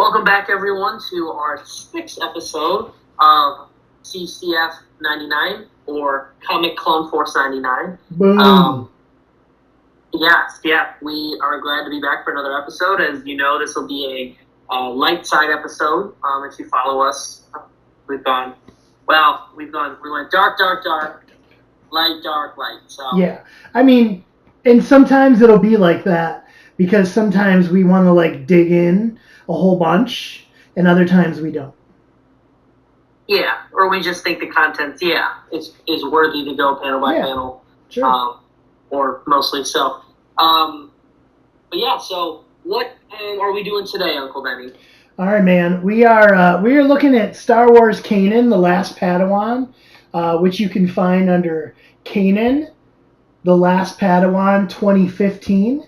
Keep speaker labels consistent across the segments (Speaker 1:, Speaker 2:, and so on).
Speaker 1: Welcome back, everyone, to our 6th episode of CCF99, or Comic Clone Force 99.
Speaker 2: Boom.
Speaker 1: Yeah, we are glad to be back for another episode. As you know, this will be a light side episode. If you follow us, we went dark, light. So
Speaker 2: Yeah, I mean, and sometimes it'll be like that because sometimes we want to dig in a whole bunch, and other times we don't.
Speaker 1: Yeah, or we just think the content, is worthy to go panel by panel.
Speaker 2: Sure.
Speaker 1: Or mostly so. So what are we doing today, Uncle Benny?
Speaker 2: All right, man. We are looking at Star Wars Kanan, The Last Padawan, which you can find under Kanan, The Last Padawan 2015.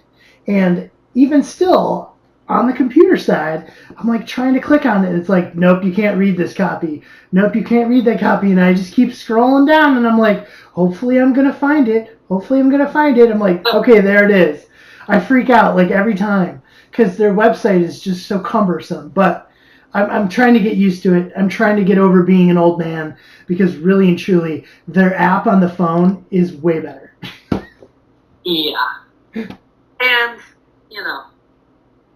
Speaker 2: And even still, on the computer side, I'm trying to click on it. It's like, nope, you can't read this copy. Nope, you can't read that copy. And I just keep scrolling down, and I'm like, hopefully I'm going to find it. I'm like, okay, there it is. I freak out every time because their website is just so cumbersome. But I'm trying to get used to it. I'm trying to get over being an old man because really and truly, their app on the phone is way better.
Speaker 1: Yeah. And,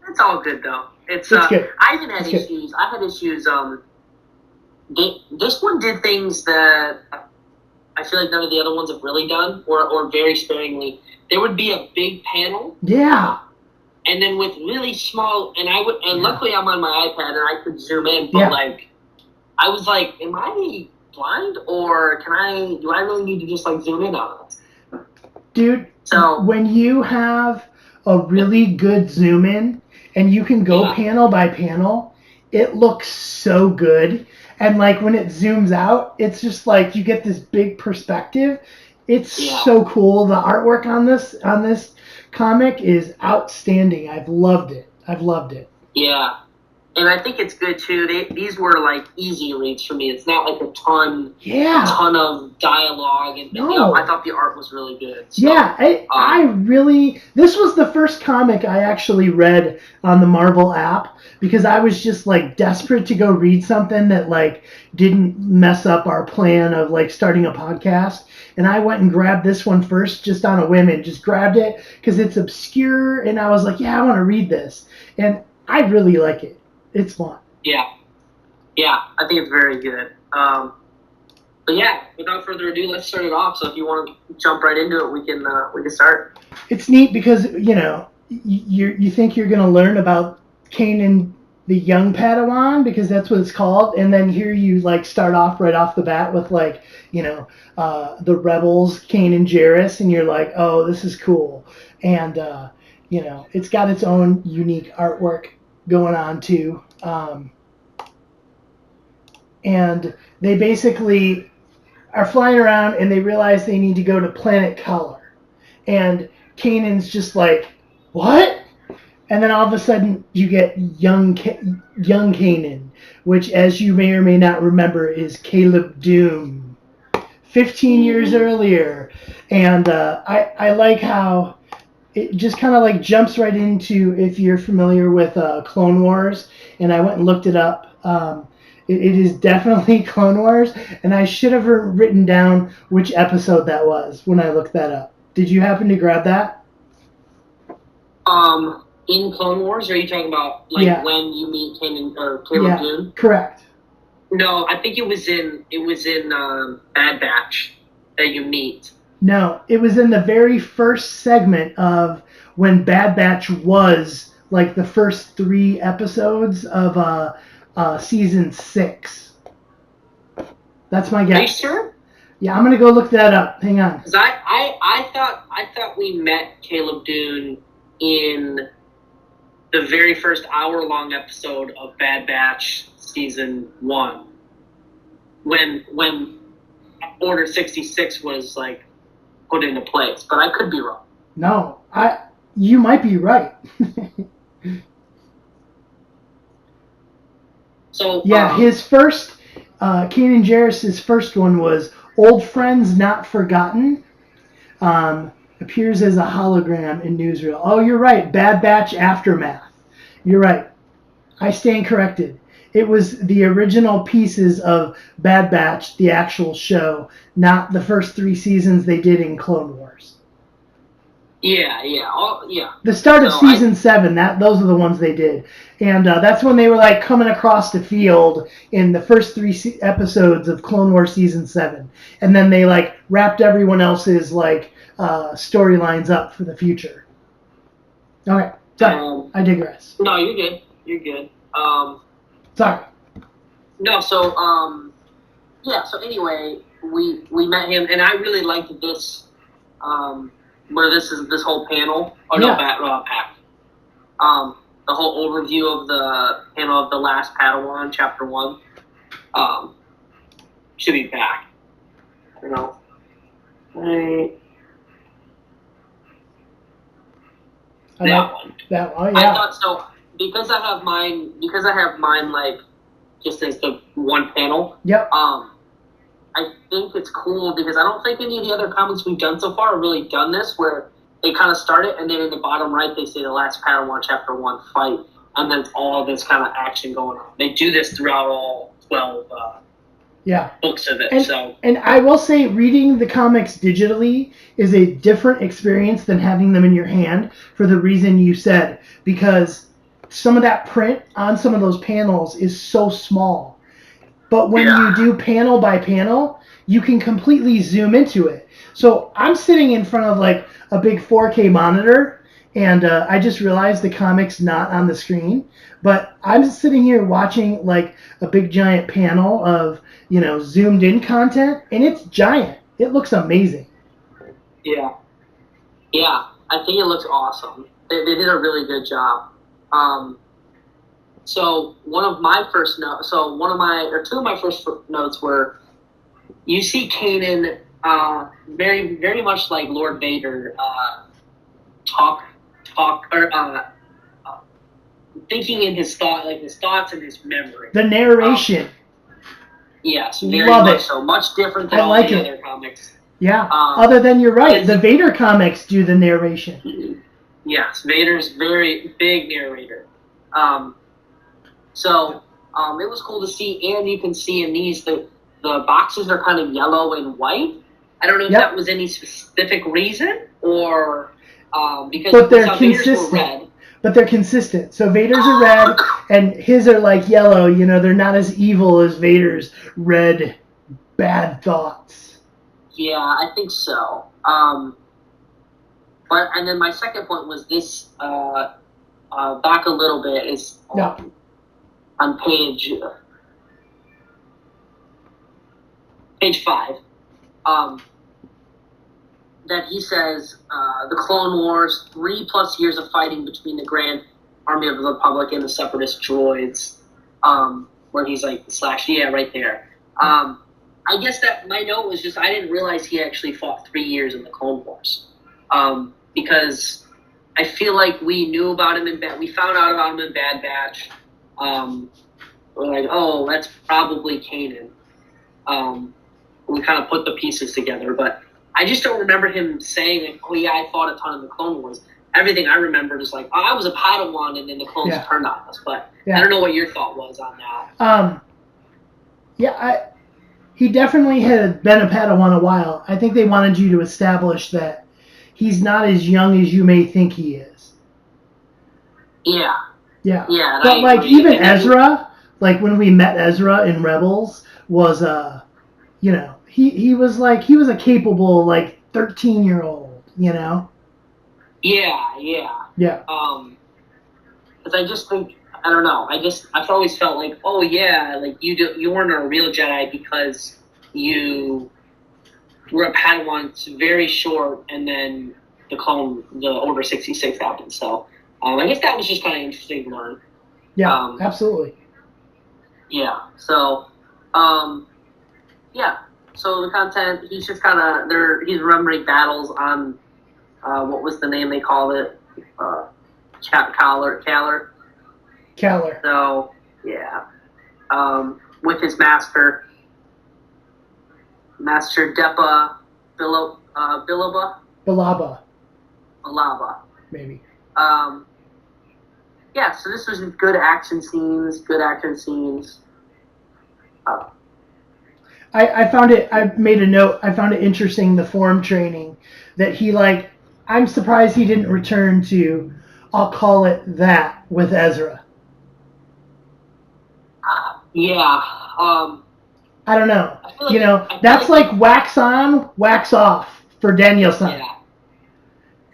Speaker 1: it's all good, though. It's
Speaker 2: good.
Speaker 1: I even had issues. I had issues. This one did things that I feel like none of the other ones have really done, or very sparingly. There would be a big panel.
Speaker 2: Yeah.
Speaker 1: And then with really small, luckily I'm on my iPad and I could zoom in, but I was like, am I blind, or do I really need to just zoom in on it?
Speaker 2: Dude, so when you have a really good zoom in and you can go panel by panel, it looks so good. And when it zooms out, it's just you get this big perspective. It's so cool. The artwork on this comic is outstanding. I've loved it.
Speaker 1: Yeah. And I think it's good too. These were easy reads for me. It's not a ton of dialogue, and I thought the art was really good. So,
Speaker 2: this was the first comic I actually read on the Marvel app because I was just desperate to go read something that didn't mess up our plan of starting a podcast. And I went and grabbed this one first just on a whim and just grabbed it because it's obscure, and I was like, I want to read this, and I really like it. It's fun. Yeah,
Speaker 1: I think it's very good. Without further ado, let's start it off. So if you want to jump right into it, we can start.
Speaker 2: It's neat because you think you're gonna learn about Kanan, the young Padawan, because that's what it's called, and then here you start off right off the bat with the rebels, Kanan Jarrus, and you're like, oh, this is cool, and it's got its own unique artwork going on too. And they basically are flying around and they realize they need to go to Planet Color. And Kanan's just like, what? And then all of a sudden you get young Kanan, which, as you may or may not remember, is Caleb Dume, 15 years earlier. And I like how it just kind of jumps right into, if you're familiar with Clone Wars, and I went and looked it up. It is definitely Clone Wars, and I should have written down which episode that was when I looked that up. Did you happen to grab that?
Speaker 1: In Clone Wars, or are you talking about when you meet Kanan or Caleb Dume?
Speaker 2: Correct.
Speaker 1: No, I think it was in Bad Batch that you meet.
Speaker 2: No, it was in the very first segment of when Bad Batch was the first 3 episodes of season 6. That's my guess.
Speaker 1: Are you sure?
Speaker 2: Yeah, I'm gonna go look that up. Hang on.
Speaker 1: Because I thought we met Caleb Dume in the very first hour-long episode of Bad Batch season 1, when Order 66 was put into place, but I could be wrong.
Speaker 2: No, you might be right.
Speaker 1: So
Speaker 2: his first, Kanan Jarrus' first one was Old Friends Not Forgotten. Appears as a hologram in newsreel. Oh, you're right. Bad Batch Aftermath. You're right. I stand corrected. It was the original pieces of Bad Batch, the actual show, not the first 3 seasons they did in Clone Wars.
Speaker 1: Yeah.
Speaker 2: The start of season 7, those are the ones they did, and that's when they were like coming across the field in the first 3 episodes of Clone Wars season 7, and then they like wrapped everyone else's like storylines up for the future. Okay, sorry, I digress.
Speaker 1: No, you're good. You're good.
Speaker 2: Sorry.
Speaker 1: No, so so anyway, we met him, and I really liked this. Where this whole panel. Oh no, pack. The whole overview of the panel of the Last Padawan, Chapter 1. Should be back. I don't know.
Speaker 2: That one. Yeah.
Speaker 1: I thought so because I have mine like just as the one panel.
Speaker 2: Yep.
Speaker 1: I think it's cool because I don't think any of the other comics we've done so far have really done this, where they kind of start it and then in the bottom right they say the Last Padawan Chapter 1 fight, and then all of this kind of action going on. They do this throughout all 12 books of it.
Speaker 2: And I will say reading the comics digitally is a different experience than having them in your hand for the reason you said, because some of that print on some of those panels is so small. But when you do panel by panel, you can completely zoom into it. So I'm sitting in front of like a big 4K monitor, and I just realized the comic's not on the screen. But I'm sitting here watching like a big giant panel of, zoomed in content, and it's giant. It looks amazing.
Speaker 1: Yeah. Yeah, I think it looks awesome. They did a really good job. So two of my first notes were, you see Kanan very, very much like Lord Vader thinking in his thoughts and his memory.
Speaker 2: The narration.
Speaker 1: Yes, very much so. Much different than all the other comics.
Speaker 2: Yeah. Other than you're right, the Vader comics do the narration.
Speaker 1: Yes, Vader's very big narrator. So it was cool to see, and you can see in these the boxes are kind of yellow and white. I don't know if that was any specific reason or because
Speaker 2: they're consistent. Were red. But they're consistent. So Vader's are red, and his are like yellow. They're not as evil as Vader's red bad thoughts.
Speaker 1: Yeah, I think so. And then my second point was this. Back a little bit is on page 5. That he says the Clone Wars, 3+ years of fighting between the Grand Army of the Republic and the Separatist droids, where he's like right there. I guess that my note was just I didn't realize he actually fought 3 years in the Clone Wars, because I feel like we knew about him we found out about him in Bad Batch. We're like, oh, that's probably Kanan. We kind of put the pieces together, but I just don't remember him saying, like, oh, yeah, I fought a ton in the Clone Wars. Everything I remembered is like, oh, I was a Padawan, and then the clones turned on us. But I don't know what your thought was on that.
Speaker 2: He definitely had been a Padawan a while. I think they wanted you to establish that he's not as young as you may think he is.
Speaker 1: Yeah.
Speaker 2: Yeah. But even Ezra, like when we met Ezra in Rebels, was he was a capable 13-year-old,
Speaker 1: Yeah. Because I just think I don't know. I've always felt like, oh yeah, like you weren't a real Jedi because you were a Padawan. It's very short, and then the Order 66 happened. So I guess that was just kind of interesting to learn.
Speaker 2: Yeah, absolutely.
Speaker 1: Yeah. So So the content, he's just kind of he's remembering battles on what was the name they called it? Caller. So yeah, with his master Depa Bilaba,
Speaker 2: maybe.
Speaker 1: yeah, so this was good action scenes.
Speaker 2: I found it. I made a note. I found it interesting, the form training that he like. I'm surprised he didn't return to. I'll call it that with Ezra.
Speaker 1: Yeah.
Speaker 2: I don't know.
Speaker 1: Like,
Speaker 2: That's like wax on, wax off for Daniel-san.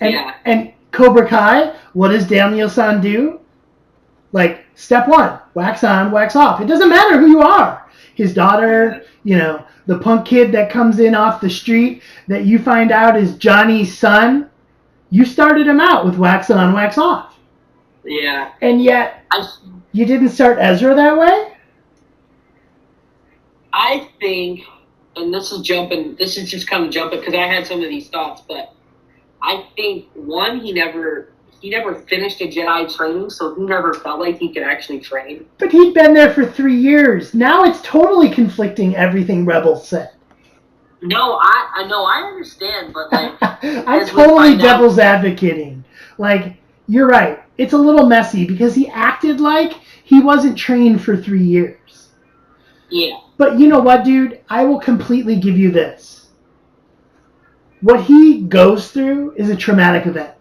Speaker 1: Yeah.
Speaker 2: And Cobra Kai, what does Daniel-san do? Like, step one, wax on, wax off. It doesn't matter who you are. His daughter, the punk kid that comes in off the street that you find out is Johnny's son. You started him out with wax on, wax off.
Speaker 1: Yeah.
Speaker 2: And yet, you didn't start Ezra that way?
Speaker 1: I think, and this is just kind of jumping because I had some of these thoughts, but I think, one, he never finished a Jedi training, so he never felt like he could actually train.
Speaker 2: But he'd been there for 3 years. Now it's totally conflicting everything Rebels said.
Speaker 1: No, I know, I understand, but like...
Speaker 2: I'm totally devil's advocating. Like, you're right. It's a little messy because he acted like he wasn't trained for 3 years.
Speaker 1: Yeah.
Speaker 2: But you know what, dude? I will completely give you this. What he goes through is a traumatic event.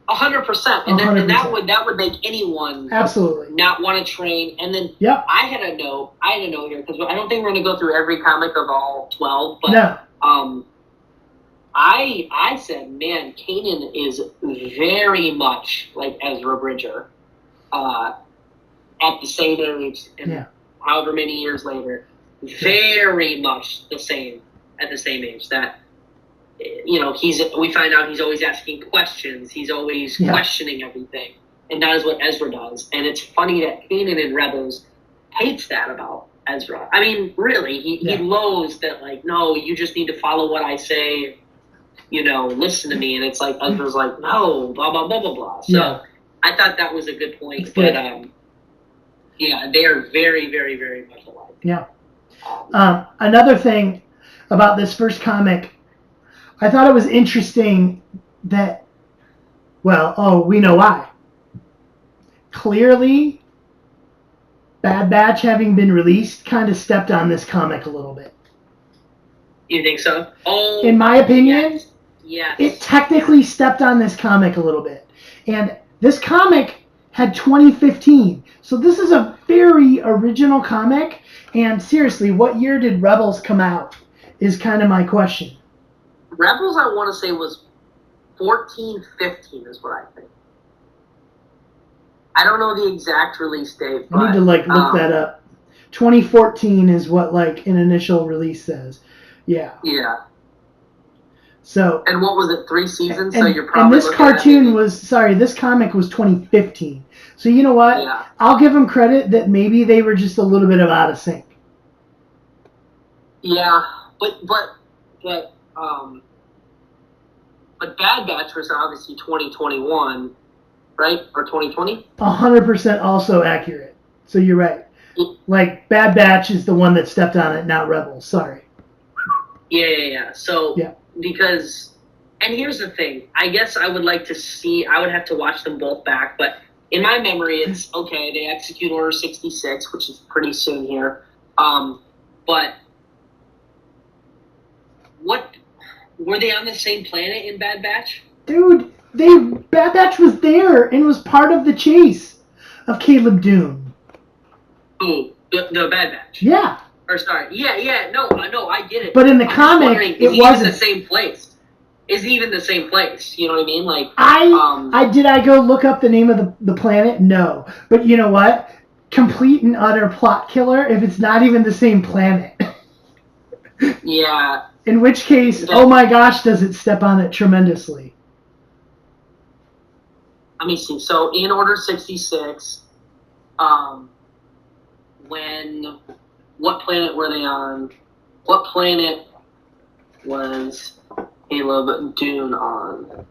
Speaker 1: 100%. And that would make anyone
Speaker 2: absolutely
Speaker 1: not want to train. And then I had a note here because I don't think we're going to go through every comic of all 12. But
Speaker 2: no.
Speaker 1: I said, man, Kanan is very much like Ezra Bridger at the same age and however many years later, very much the same at the same age. That we find out he's always asking questions. He's always questioning everything. And that is what Ezra does. And it's funny that Kanan in Rebels hates that about Ezra. I mean, really, he loathes that, like, no, you just need to follow what I say, listen to me. And it's like, Ezra's like, no, blah, blah, blah, blah, blah. So I thought that was a good point. But, they are very, very, very much alike.
Speaker 2: Yeah. Another thing about this first comic, I thought it was interesting that, we know why. Clearly, Bad Batch having been released kind of stepped on this comic a little bit.
Speaker 1: You think so? Oh,
Speaker 2: in my opinion,
Speaker 1: yes.
Speaker 2: It technically stepped on this comic a little bit. And this comic had 2015. So this is a very original comic. And seriously, what year did Rebels come out is kind of my question.
Speaker 1: Rebels, I want to say, was 14, 15 is what I think. I don't know the exact release date.
Speaker 2: I need to look that up. 2014 is what an initial release says. Yeah.
Speaker 1: Yeah.
Speaker 2: So.
Speaker 1: And what was it? 3 seasons.
Speaker 2: And,
Speaker 1: so you're probably.
Speaker 2: And this this comic was 2015. So you know what?
Speaker 1: Yeah.
Speaker 2: I'll give them credit that maybe they were just a little bit out of sync.
Speaker 1: Yeah, but Bad Batch was obviously 2021, right? Or 2020?
Speaker 2: 100% also accurate. So you're right. Like, Bad Batch is the one that stepped on it, not Rebels. Sorry.
Speaker 1: Yeah. So, because, and here's the thing. I guess I would like to see, I would have to watch them both back, but in my memory, it's, okay, they execute Order 66, which is pretty soon here. But what, were they on the same planet in Bad Batch?
Speaker 2: Dude, Bad Batch was there and was part of the chase of Caleb Dume.
Speaker 1: Ooh, the Bad Batch.
Speaker 2: Yeah.
Speaker 1: Or sorry, no, I get it.
Speaker 2: But in the comic, it wasn't
Speaker 1: the same place. Is it even the same place? You know what I mean? Like,
Speaker 2: did I go look up the name of the planet? No. But you know what? Complete and utter plot killer if it's not even the same planet.
Speaker 1: Yeah.
Speaker 2: In which case, oh my gosh, does it step on it tremendously.
Speaker 1: Let me see. So in Order 66, what planet were they on? What planet was Caleb Dume on?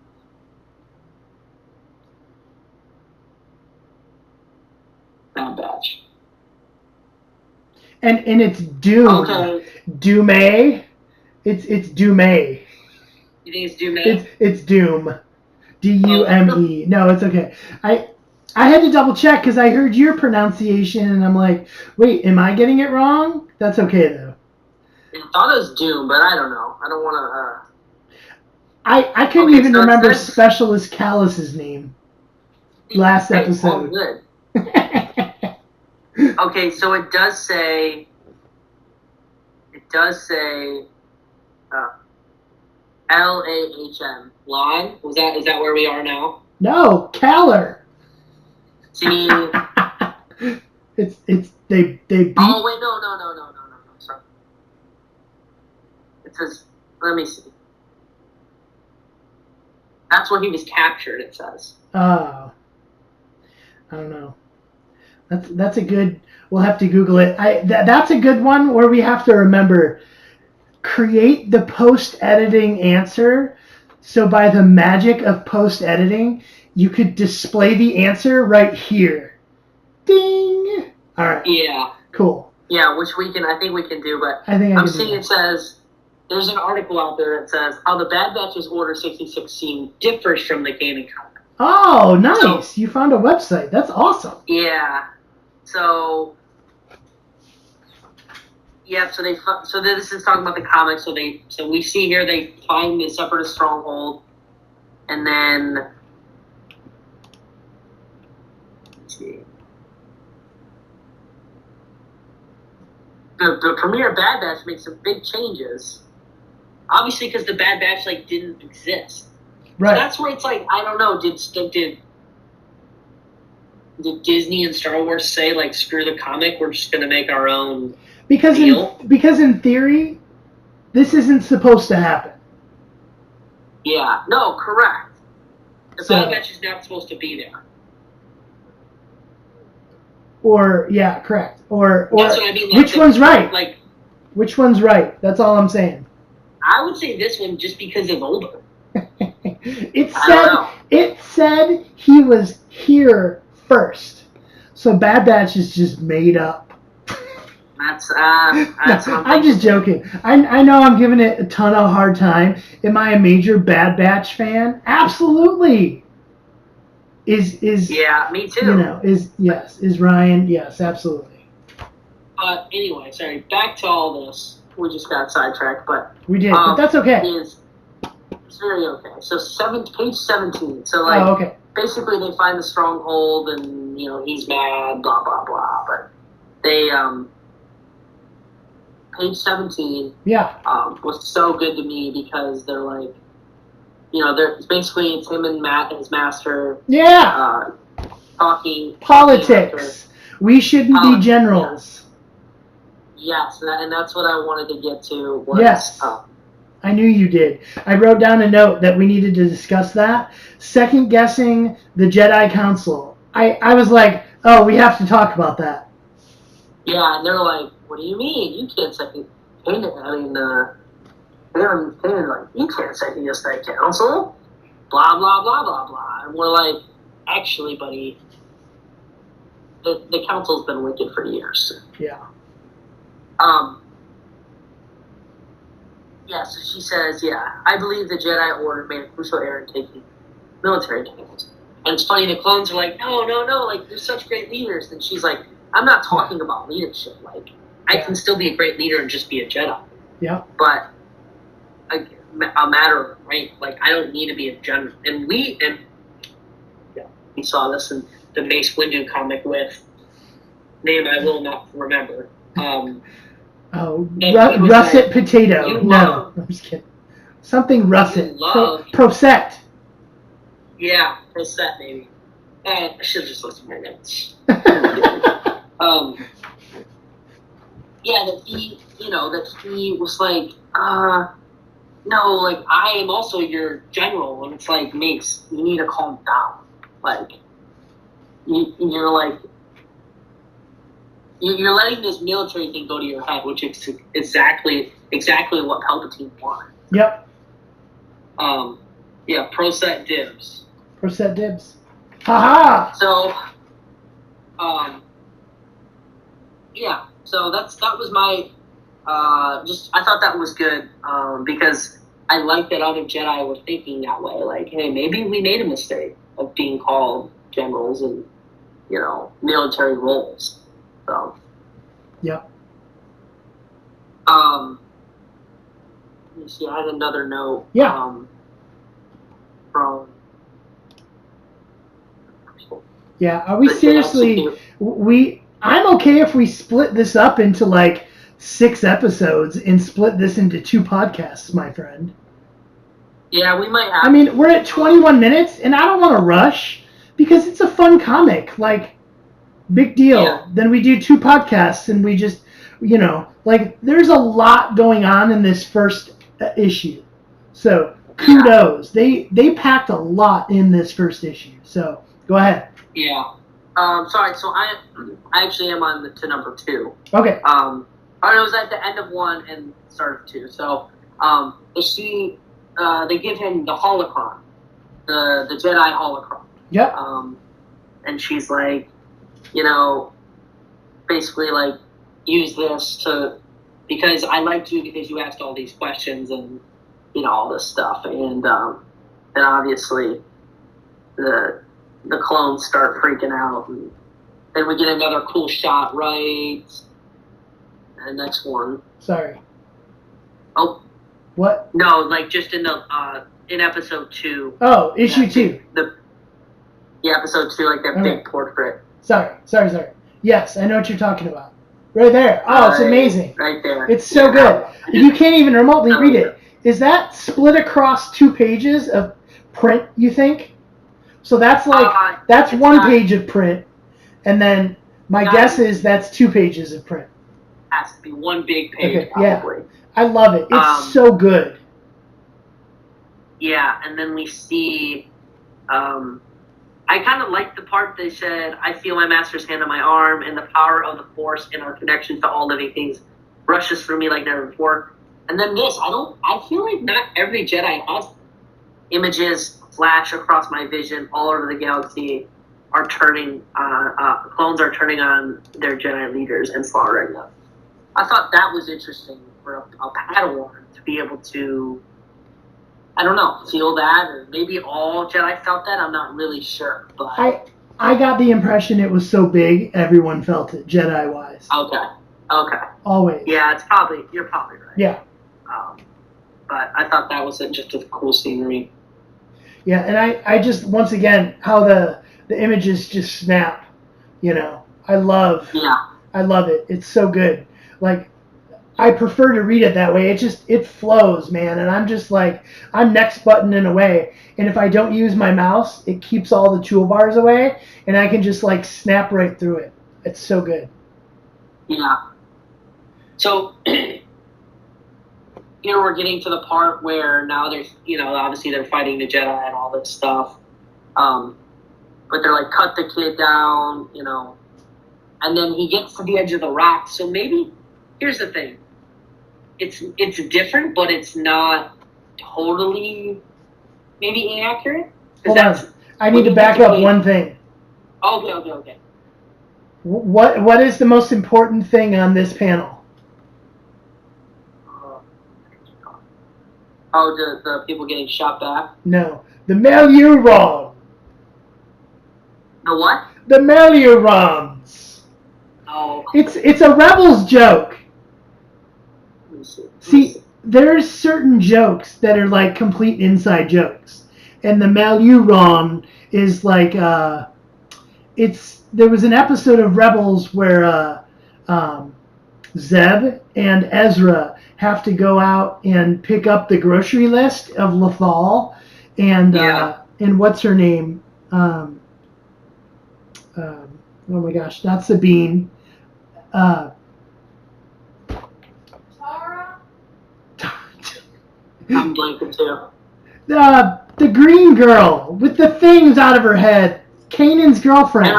Speaker 1: Bad Batch.
Speaker 2: And it's Dume.
Speaker 1: Okay.
Speaker 2: Dume. It's Dume.
Speaker 1: You think it's Dume?
Speaker 2: It's Doom. Dume. No, it's okay. I had to double check because I heard your pronunciation and I'm like, wait, am I getting it wrong? That's okay though.
Speaker 1: I thought it was Doom, but I don't know. I don't want
Speaker 2: to. I couldn't even remember Specialist Callus's name last episode.
Speaker 1: Oh, good. Okay, so it does say. LAHM. Lawn? Is that where we are now?
Speaker 2: No, Caller.
Speaker 1: See.
Speaker 2: it's they beat.
Speaker 1: Oh wait, no. Sorry. It says. Let me see. That's where he was captured. It says.
Speaker 2: Oh. I don't know. That's a good. We'll have to Google it. That's a good one where we have to remember. Create the post-editing answer. So by the magic of post-editing, you could display the answer right here. Ding! All right.
Speaker 1: Yeah.
Speaker 2: Cool.
Speaker 1: Yeah, which I think we can do, but
Speaker 2: I'm
Speaker 1: seeing it says, there's an article out there that says how the Bad Batch's Order 66 scene differs from the Kanan comic.
Speaker 2: Oh, nice. So, you found a website. That's awesome.
Speaker 1: Yeah. So... Yeah, so this is talking about the comics. So we see here they find the Separatist stronghold, and then let's see. The premiere Bad Batch makes some big changes, obviously because the Bad Batch didn't exist.
Speaker 2: Right.
Speaker 1: So that's where it's I don't know. Did Disney and Star Wars say screw the comic? We're just gonna make our own. Because
Speaker 2: in theory, this isn't supposed to happen.
Speaker 1: Yeah. No, correct. The Bad Batch is not supposed to be there.
Speaker 2: Correct. Or
Speaker 1: that's what I mean.
Speaker 2: Which one's right? Which one's right? That's all I'm saying.
Speaker 1: I would say this one just because it's older.
Speaker 2: It said he was here first. So Bad Batch is just made up.
Speaker 1: That's
Speaker 2: I'm just joking. I know I'm giving it a ton of hard time. Am I a major Bad Batch fan? Absolutely.
Speaker 1: Yeah, me too.
Speaker 2: Is Ryan? Yes, absolutely.
Speaker 1: Anyway, sorry. Back to all this. We just got sidetracked, but
Speaker 2: we did. But that's okay.
Speaker 1: It's very okay. So page 17. So
Speaker 2: okay.
Speaker 1: Basically they find the stronghold and he's mad, blah blah blah. But they page 17 was so good to me because they're basically it's him and Matt, his master, talking
Speaker 2: politics. We shouldn't be generals.
Speaker 1: Yes, and that's what I wanted to get to.
Speaker 2: Yes, I knew you did. I wrote down a note that we needed to discuss that. Second guessing the Jedi Council. I was like, oh, we have to talk about that.
Speaker 1: Yeah, and they're like, what do you mean? You can't second. You can't second guess that council. Blah blah blah blah blah. And we're like, actually, buddy, the council's been wicked for years.
Speaker 2: Yeah.
Speaker 1: Yeah. So she says, I believe the Jedi Order made a crucial error in taking military commands. And it's funny, the clones are like, no, you're such great leaders. And she's like, I'm not talking about leadership. I can still be a great leader and just be a Jedi.
Speaker 2: Yeah.
Speaker 1: But a matter of rank. I don't need to be a general. And we saw this in the Mace Windu comic with name I will not remember.
Speaker 2: Russet Potato. No, I'm just kidding. Something Russet. Prosette.
Speaker 1: Yeah, Prosette maybe. I should have just listened to my notes. That he was like, no, I am also your general, and it's like, Mace, you need to calm down. You're letting this military thing go to your head, which is exactly what Palpatine wanted.
Speaker 2: Yep.
Speaker 1: Prosette dibs.
Speaker 2: Prosette dibs. Haha!
Speaker 1: So, so that was my, I thought that was good, because I like that other Jedi were thinking that way. Hey, maybe we made a mistake of being called generals, and military roles. So.
Speaker 2: Yep.
Speaker 1: Let me see. I had another note.
Speaker 2: Yeah.
Speaker 1: From.
Speaker 2: Yeah. Are we seriously? I'm okay if we split this up into like 6 episodes and split this into 2 podcasts, my friend.
Speaker 1: Yeah, we might have.
Speaker 2: I mean, we're at 21 minutes, and I don't want to rush because it's a fun comic. Like, big deal.
Speaker 1: Yeah.
Speaker 2: Then we do 2 podcasts, and we just, like, there's a lot going on in this first issue. So, kudos.
Speaker 1: Yeah.
Speaker 2: They packed a lot in this first issue. So, go ahead.
Speaker 1: Yeah. Sorry. So I actually am on to number 2.
Speaker 2: Okay.
Speaker 1: It was at the end of 1 and start of 2. So, they give him the holocron, the Jedi holocron.
Speaker 2: Yep.
Speaker 1: And she's like, basically like, use this because I liked you because you asked all these questions and, all this stuff. And obviously the clones start freaking out. And then we get another cool shot, right? And next one.
Speaker 2: Sorry.
Speaker 1: Oh.
Speaker 2: What?
Speaker 1: No, like just in in episode 2.
Speaker 2: Oh, issue 2.
Speaker 1: Episode 2, like that big portrait.
Speaker 2: Sorry. Yes, I know what you're talking about. Right there. Oh, it's amazing.
Speaker 1: Right there.
Speaker 2: It's so good. You can't even remotely read it. Is that split across 2 pages of print, you think? So that's like, that's 1 page of print, and then my guess is that's 2 pages of print.
Speaker 1: Has to be 1 big page, probably.
Speaker 2: Yeah. I love it. It's so good.
Speaker 1: Yeah, and then we see, I kind of liked the part they said, I feel my master's hand on my arm, and the power of the Force and our connections to all living things rushes through me like never before. And then this, I feel like not every Jedi has images flash across my vision all over the galaxy are turning, clones are turning on their Jedi leaders and slaughtering them. I thought that was interesting for a Padawan to be able to, I don't know, feel that, or maybe all Jedi felt that. I'm not really sure, but
Speaker 2: I got the impression it was so big, everyone felt it, Jedi-wise.
Speaker 1: Okay.
Speaker 2: Always.
Speaker 1: Yeah, you're probably right.
Speaker 2: Yeah.
Speaker 1: But I thought that was just a cool scenery.
Speaker 2: Yeah, and I just, once again, how the images just snap, I love it. It's so good. Like, I prefer to read it that way. It flows, man. And I'm just like, I'm next buttoning away. And if I don't use my mouse, it keeps all the toolbars away. And I can just like snap right through it. It's so good.
Speaker 1: Yeah. So, here we're getting to the part where now there's, obviously they're fighting the Jedi and all this stuff. But they're like, cut the kid down, And then he gets to the edge of the rock. So maybe, here's the thing. It's different, but it's not totally maybe inaccurate.
Speaker 2: Hold on. I need to back up one thing.
Speaker 1: Okay.
Speaker 2: What is the most important thing on this panel?
Speaker 1: The people getting shot back?
Speaker 2: No. The Melurons.
Speaker 1: The what?
Speaker 2: The Melurons.
Speaker 1: Oh.
Speaker 2: It's a Rebels joke. See, there's certain jokes that are like complete inside jokes. And the Meluron is like, there was an episode of Rebels where Zeb and Ezra have to go out and pick up the grocery list of Lothal and what's her name? Oh my gosh, not Sabine.
Speaker 1: I'm blanking too.
Speaker 2: The green girl with the things out of her head. Kanan's girlfriend.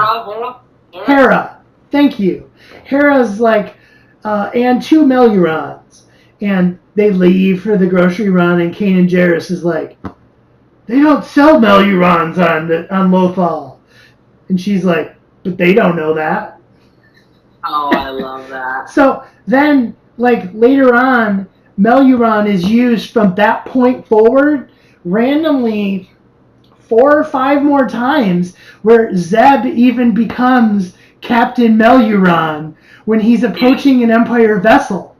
Speaker 2: Hera. Thank you. Hera's like, and 2 Melurons. And they leave for the grocery run, and Kanan Jarrus is like, they don't sell Melurons on Lothal. And she's like, but they don't know that.
Speaker 1: Oh, I love that.
Speaker 2: So then, like, later on, Meluron is used from that point forward randomly 4 or 5 more times where Zeb even becomes Captain Meluron when he's approaching an Empire vessel.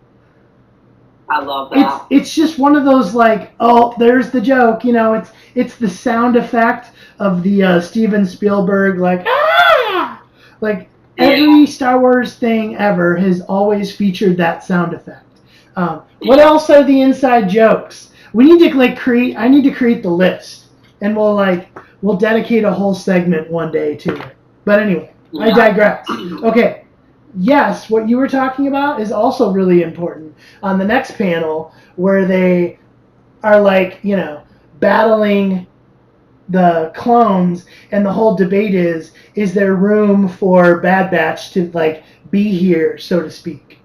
Speaker 1: I love that.
Speaker 2: It's just one of those like, oh, there's the joke, you know. It's the sound effect of the Steven Spielberg like like every Star Wars thing ever has always featured that sound effect. What else are the inside jokes? We need to like create. I need to create the list, and we'll dedicate a whole segment one day to it. But anyway, I digress. Okay. Yes, what you were talking about is also really important on the next panel where they are like, you know, battling the clones, and the whole debate is there room for Bad Batch to like be here, so to speak?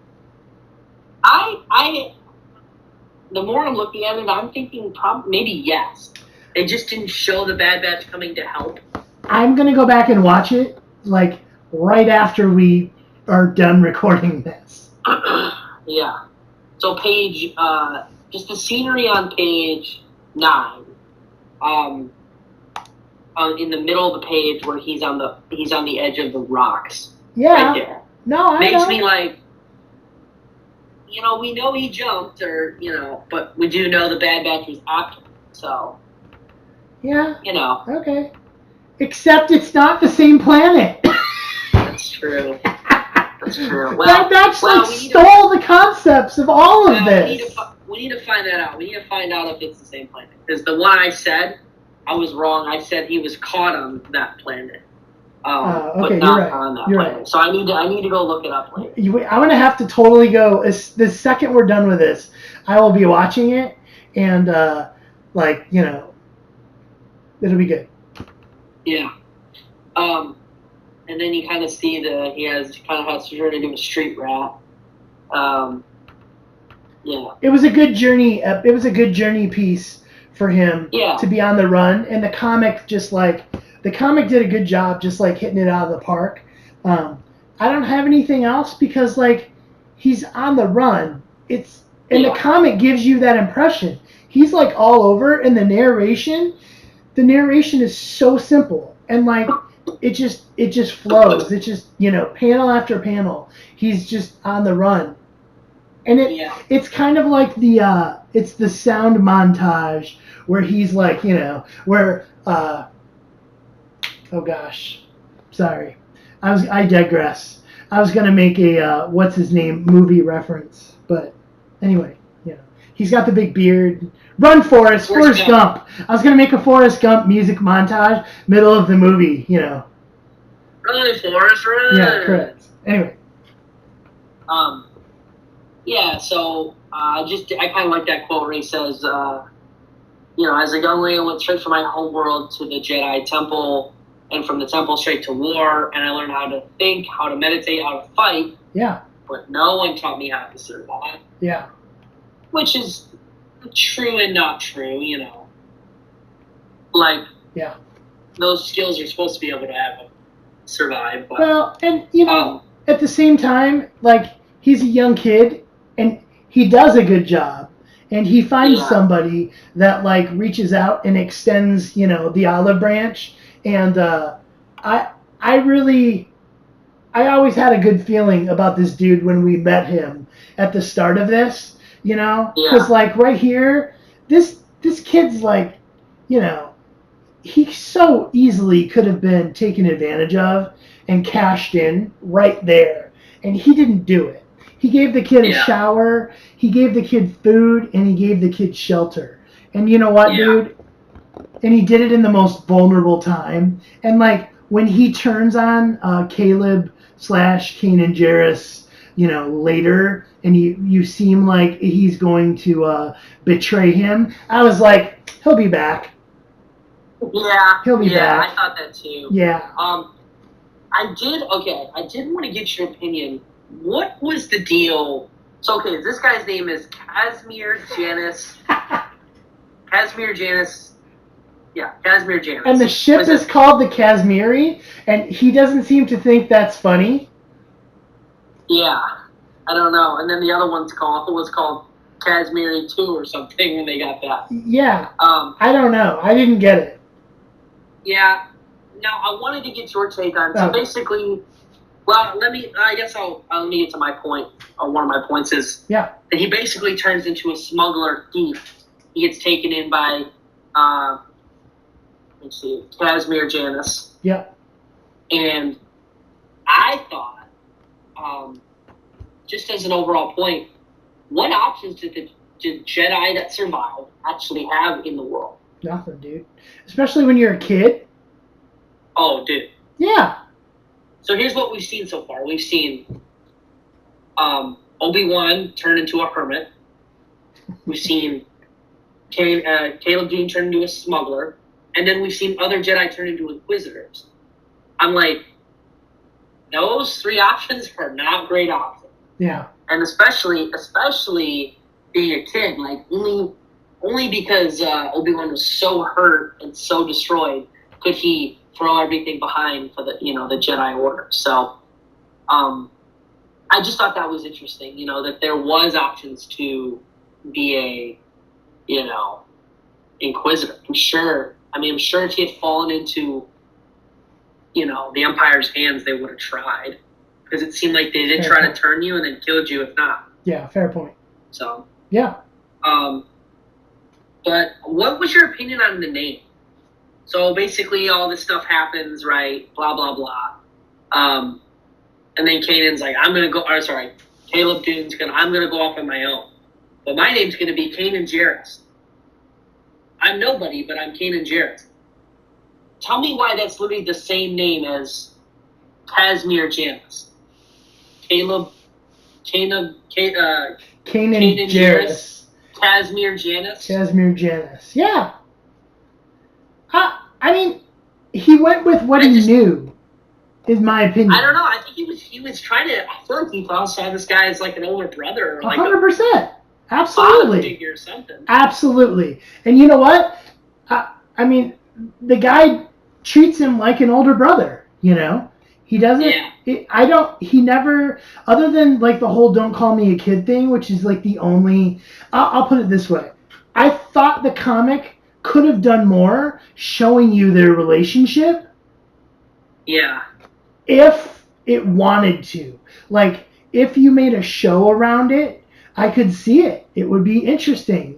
Speaker 1: The more I'm looking at it, I'm thinking maybe yes. They just didn't show the Bad Batch coming to help.
Speaker 2: I'm gonna go back and watch it like right after we are done recording this.
Speaker 1: Yeah. So page, just the scenery on page 9. In the middle of the page where he's on the edge of the rocks.
Speaker 2: Yeah.
Speaker 1: Right there.
Speaker 2: No, I
Speaker 1: makes
Speaker 2: know.
Speaker 1: me like, you know, we know he jumped, or you know, but we do know the Bad Batch was after him, so.
Speaker 2: Yeah.
Speaker 1: You know.
Speaker 2: Okay. Except it's not the same planet.
Speaker 1: That's true. That's true.
Speaker 2: Bad Batch stole the concepts of all of this.
Speaker 1: We need to find that out. We need to find out if it's the same planet. Because the one I said, I was wrong. I said he was caught on that planet.
Speaker 2: Okay,
Speaker 1: but not
Speaker 2: you're right.
Speaker 1: on that
Speaker 2: You're
Speaker 1: planet.
Speaker 2: right.
Speaker 1: So I need to go look it up later.
Speaker 2: I'm going to have to totally go. The second we're done with this, I will be watching it. And, like, you know, it'll be good.
Speaker 1: Yeah. And then you kind of see he has to turn into a street rat. Yeah.
Speaker 2: It was a good journey. It was a good journey piece for him to be on the run. And the comic did a good job just like hitting it out of the park. I don't have anything else because like he's on the run. The comic gives you that impression. He's like all over, and the narration is so simple and like it just flows. It's just, you know, panel after panel. He's just on the run. And it's kind of like it's the sound montage where he's like, you know, where oh gosh, sorry, I digress. I was gonna make a what's his name movie reference, but anyway, you know, he's got the big beard. Run, Forrest Gump. I was gonna make a Forrest Gump music montage, middle of the movie, you know.
Speaker 1: Run, Forrest, run.
Speaker 2: Yeah, correct. Anyway.
Speaker 1: Yeah, so I kind of like that quote where he says, you know, as a young man, I went straight from my home world to the Jedi Temple, and from the temple straight to war, and I learned how to think, how to meditate, how to fight.
Speaker 2: Yeah.
Speaker 1: But no one taught me how to survive.
Speaker 2: Yeah.
Speaker 1: Which is true and not true, you know. Like, those skills you're supposed to be able to have survive. But,
Speaker 2: well, and, you know, at the same time, like, he's a young kid, and he does a good job, and he finds somebody that like reaches out and extends, you know, the olive branch, and I always had a good feeling about this dude when we met him at the start of this, you know, because like right here, this kid's like, you know, he so easily could have been taken advantage of and cashed in right there, and he didn't do it. He gave the kid a shower, he gave the kid food, and he gave the kid shelter. And you know what, dude? And he did it in the most vulnerable time. And like when he turns on Caleb / Kanan Jarrus, you know, later, and you seem like he's going to betray him, I was like, he'll be back.
Speaker 1: Yeah.
Speaker 2: He'll be back.
Speaker 1: I thought that too.
Speaker 2: Yeah.
Speaker 1: I did want to get your opinion. What was the deal? So, okay, this guy's name is Casimir Janus. Casimir Janus. Yeah, Casimir Janus.
Speaker 2: And the ship is called the Casmiri, and he doesn't seem to think that's funny.
Speaker 1: Yeah, I don't know. And then the other was called Casmiri 2 or something when they got that.
Speaker 2: Yeah. I don't know. I didn't get it.
Speaker 1: Yeah. Now, I wanted to get your take on. So basically, well, let me get to my point. One of my points is that he basically turns into a smuggler thief. He gets taken in by, Casimir Janus.
Speaker 2: Yeah.
Speaker 1: And I thought, just as an overall point, what options did the Jedi that survived actually have in the world?
Speaker 2: Nothing, dude. Especially when you're a kid.
Speaker 1: Oh, dude.
Speaker 2: Yeah.
Speaker 1: So here's what we've seen so far. We've seen Obi-Wan turn into a hermit. We've seen Caleb Dume turn into a smuggler. And then we've seen other Jedi turn into Inquisitors. I'm like, those 3 options are not great options.
Speaker 2: Yeah.
Speaker 1: And especially being a kid, like only because Obi-Wan was so hurt and so destroyed could he throw everything behind for the Jedi Order. So I just thought that was interesting, that there was options to be a Inquisitor. I'm sure if he had fallen into the Empire's hands, they would have tried, because it seemed like they did try to turn you and then killed you if not.
Speaker 2: Yeah, fair point.
Speaker 1: So
Speaker 2: yeah.
Speaker 1: But what was your opinion on the name? So basically, all this stuff happens, right? Blah blah blah. And then Kanan's like, Caleb Dume's I'm gonna go off on my own, but my name's gonna be Kanan Jarrus. I'm nobody, but I'm Kanan Jarrus. Tell me why that's literally the same name as Casimir Janus. Kanan
Speaker 2: Jarrus.
Speaker 1: Casimir Janus.
Speaker 2: Casimir Janus. Yeah. I mean, he went with what he knew, is my opinion.
Speaker 1: I don't know. I think he was trying to. I feel like he saw this guy as like an older brother, or like
Speaker 2: 100%. Absolutely.
Speaker 1: Figure or something.
Speaker 2: Absolutely. And you know what? I mean, the guy treats him like an older brother. He doesn't. Yeah. He never. Other than like the whole "don't call me a kid" thing, which is like the only. I'll put it this way. I thought the comic could have done more showing you their relationship.
Speaker 1: Yeah.
Speaker 2: If it wanted to. Like, if you made a show around it, I could see it. It would be interesting,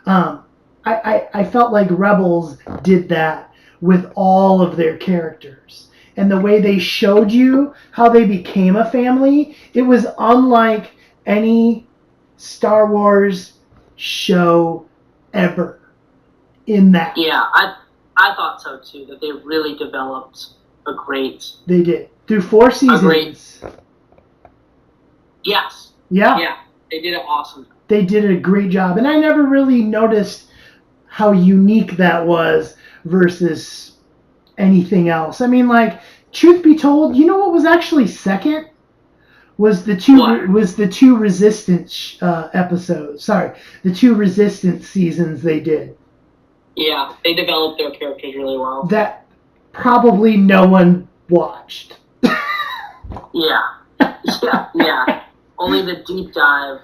Speaker 2: I felt like Rebels did that with all of their characters. And the way they showed you how they became a family, it was unlike any Star Wars show ever. In that.
Speaker 1: Yeah, I thought so too, that they really developed a great...
Speaker 2: They did. Through 4 seasons.
Speaker 1: Yes.
Speaker 2: Yeah.
Speaker 1: Yeah, they did an awesome job.
Speaker 2: They did a great job. And I never really noticed how unique that was versus anything else. I mean, like, truth be told, you know what was actually second? Was the two Resistance episodes. Sorry, the 2 Resistance seasons they did.
Speaker 1: Yeah, they developed their characters really well.
Speaker 2: That probably no one watched.
Speaker 1: Yeah. Only the deep dive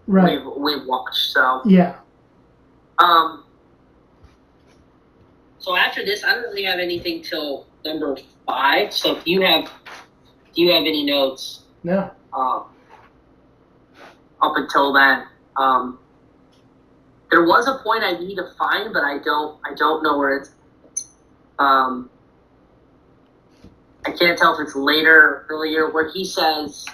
Speaker 2: right.
Speaker 1: we've watched. So
Speaker 2: yeah.
Speaker 1: So after this, I don't really have anything till number 5. So do you have any notes?
Speaker 2: No.
Speaker 1: Up until then. There was a point I need to find, but I don't know where it's. I can't tell if it's later or earlier, where he says,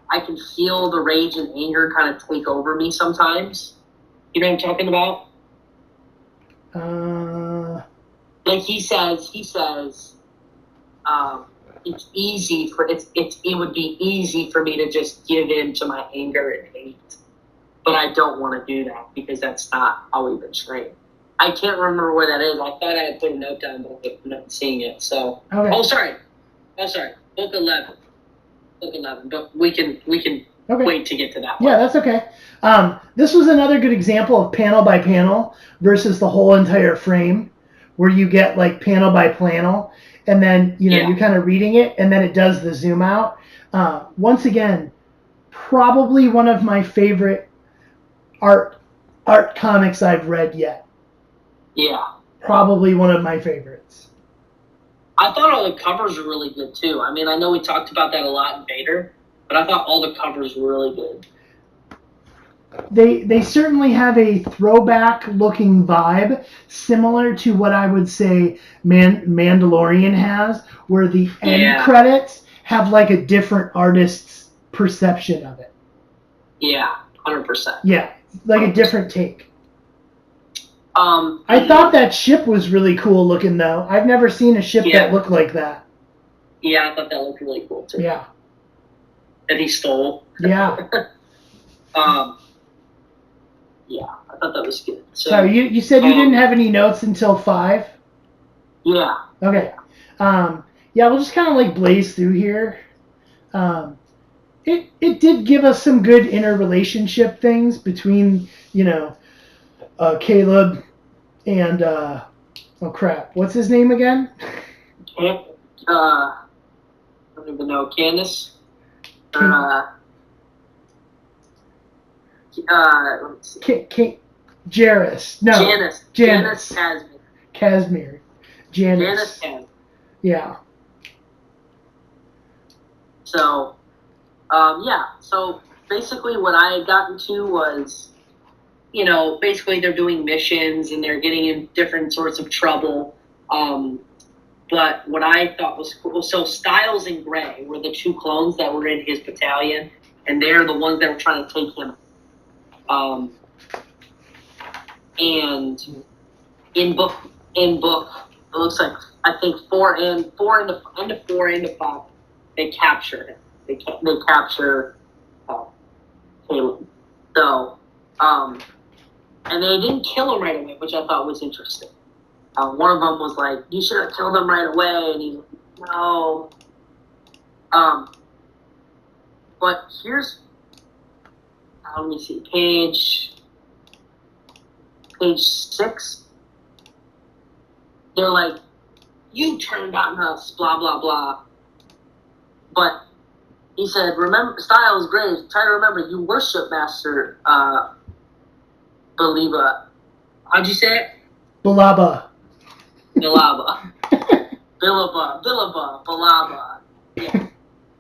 Speaker 1: "I can feel the rage and anger kind of take over me sometimes." You know what I'm talking about? Like he says, it's easy for it would be easy for me to just give in to my anger and hate. But I don't want to do that because that's not how we've been trained. I can't remember where that is. I thought I had put a note down, but I'm not seeing it. So,
Speaker 2: okay.
Speaker 1: Oh, sorry. Book 11. But we can wait to get to that one.
Speaker 2: Yeah, that's okay. This was another good example of panel by panel versus the whole entire frame, where you get like panel by panel, and then you're kind of reading it, and then it does the zoom out. Once again, probably one of my favorite art comics I've read yet.
Speaker 1: Yeah.
Speaker 2: probably one of my favorites.
Speaker 1: I thought all the covers were really good too. I mean, I know we talked about that a lot in Vader, but I thought all the covers were really good.
Speaker 2: They certainly have a throwback looking vibe, similar to what I would say Mandalorian has, where the end credits have like a different artist's perception of it.
Speaker 1: Yeah, 100%.
Speaker 2: Yeah, like 100%. A different take.
Speaker 1: I
Speaker 2: thought that ship was really cool looking though. I've never seen a ship that looked like that.
Speaker 1: Yeah, I thought that looked really cool too.
Speaker 2: Yeah.
Speaker 1: That he stole.
Speaker 2: Yeah.
Speaker 1: Yeah, I thought that was good.
Speaker 2: So you said you didn't have any notes until 5?
Speaker 1: Yeah.
Speaker 2: Okay. Yeah, we'll just kind of like blaze through here. It did give us some good interrelationship things between, Caleb and oh crap, what's his name again?
Speaker 1: I don't even know. Candace.
Speaker 2: Jairus. No.
Speaker 1: Janice.
Speaker 2: Casimir. Janice. Yeah.
Speaker 1: So, So basically, what I had gotten to was, basically they're doing missions and they're getting in different sorts of trouble. But what I thought was cool, so Styles and Gray were the 2 clones that were in his battalion, and they're the ones that were trying to take him. And in book, it looks like I think 4 into 5, they capture him. They capture Caleb. So, and they didn't kill him right away, which I thought was interesting. One of them was like, "You should have killed him right away," and he's like, "No." But here's, let me see, page 6. They're like, "You turned on us, blah blah blah." But he said, "Remember, Styles Graves. Try to remember, you worship Master Beliba." How'd you say it?
Speaker 2: Balaba.
Speaker 1: Bilaba. Yeah.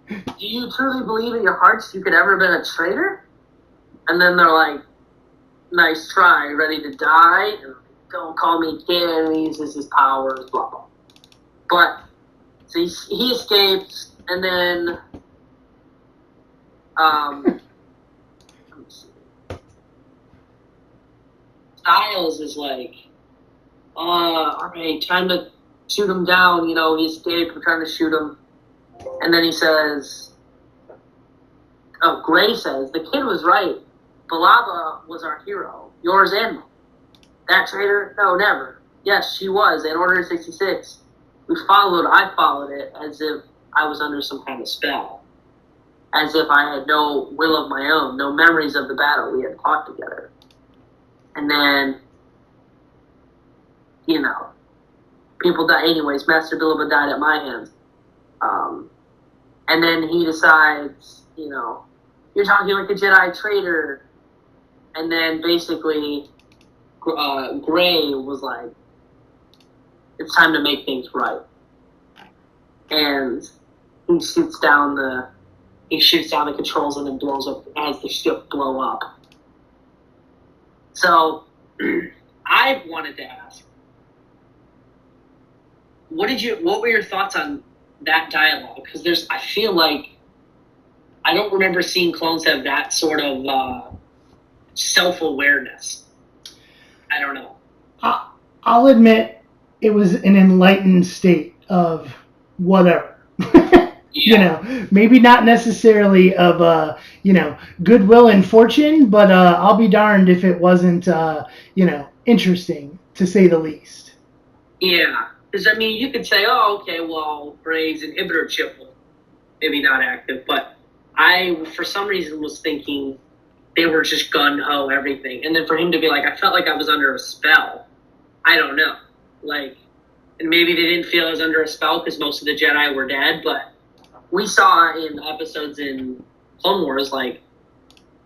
Speaker 1: "Do you truly believe in your hearts you could ever have been a traitor?" And then they're like, "Nice try, ready to die? And don't call me kid," and he uses his powers, blah, blah. But, so he escapes, and then, let me see. Styles is like, alright, time to shoot him down, he escaped, we're trying to shoot him. And then he says, Gray says, "The kid was right. Balaba was our hero, yours and mine. That traitor? No, never. Yes, she was, in Order 66. I followed it as if I was under some kind of spell. As if I had no will of my own, no memories of the battle we had fought together. And then, people die anyways. Master Bilba died at my hands. And then he decides, you're talking like a Jedi traitor." And then basically, Gray was like, "It's time to make things right." And he shoots down the controls and then blows up as the ship blow up. So, I wanted to ask, what were your thoughts on that dialogue? Because I feel like I don't remember seeing clones have that sort of self-awareness. I don't know.
Speaker 2: I'll admit it was an enlightened state of whatever.
Speaker 1: Yeah.
Speaker 2: Maybe not necessarily of goodwill and fortune, but I'll be darned if it wasn't interesting, to say the least.
Speaker 1: Yeah, because you could say, "Oh, okay, well, Gray's inhibitor chip was maybe not active," but I, for some reason, was thinking they were just gung-ho everything. And then for him to be like, "I felt like I was under a spell." I don't know. And maybe they didn't feel I was under a spell because most of the Jedi were dead, but we saw in episodes in Clone Wars,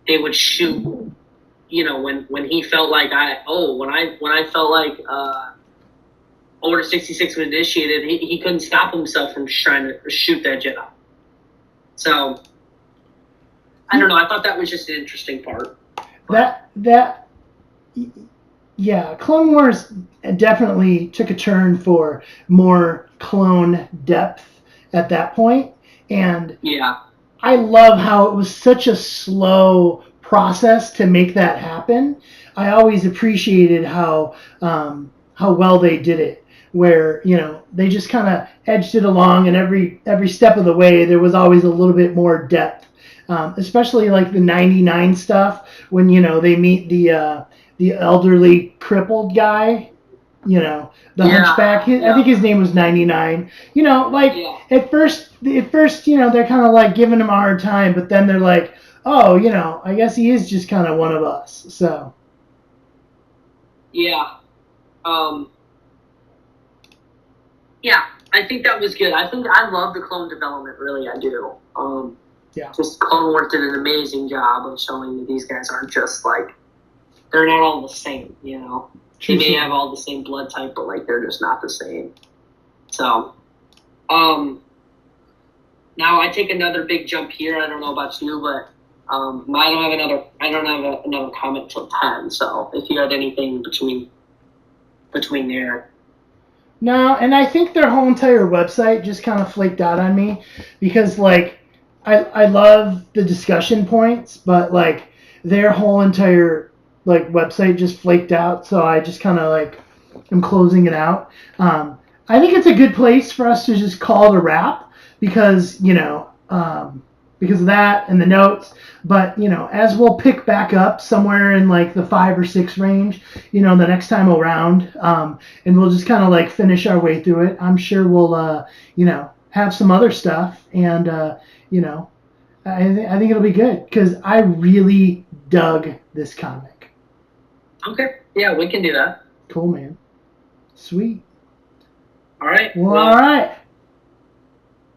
Speaker 1: they would shoot, when he felt like when I felt like Order 66 was initiated, he couldn't stop himself from just trying to shoot that Jedi. So, I don't know. I thought that was just an interesting part.
Speaker 2: Yeah, Clone Wars definitely took a turn for more clone depth at that point. And
Speaker 1: yeah,
Speaker 2: I love how it was such a slow process to make that happen. I always appreciated how well they did it, where they just kind of edged it along, and every step of the way there was always a little bit more depth, especially like the 99 stuff when they meet the elderly crippled guy. The hunchback. I think his name was 99. At first, they're kind of like giving him a hard time, but then they're like, oh, I guess he is just kind of one of us. So.
Speaker 1: Yeah. Yeah, I think that was good. I love the clone development, really, I do. Just Clone Wars did an amazing job of showing that these guys aren't just like, they're not all the same, They may have all the same blood type, but like they're just not the same. So, now I take another big jump here. I don't know about you, but I don't have another comment till 10. So if you had anything between there.
Speaker 2: No, and I think their whole entire website just kind of flaked out on me because like I love the discussion points, but like their whole entire like website just flaked out, so I just kind of like am closing it out. I think it's a good place for us to just call it a wrap because because of that and the notes. But as we'll pick back up somewhere in like the 5 or 6 range, the next time around, and we'll just kind of like finish our way through it. I'm sure we'll have some other stuff, and I think it'll be good because I really dug this comic.
Speaker 1: Okay. Yeah, we can do that.
Speaker 2: Cool, man. Sweet.
Speaker 1: All right.
Speaker 2: Well, all right.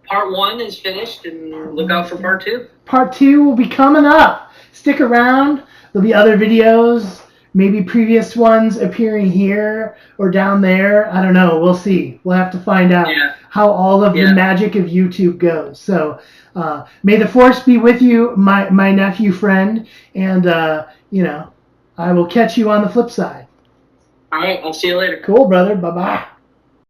Speaker 1: Part 1 is finished, and look out for part 2.
Speaker 2: Part 2 will be coming up. Stick around. There'll be other videos, maybe previous ones appearing here or down there. I don't know. We'll see. We'll have to find out how all of the magic of YouTube goes. So may the force be with you, my nephew friend, and I will catch you on the flip side.
Speaker 1: All right. I'll see you later.
Speaker 2: Cool, brother. Bye-bye.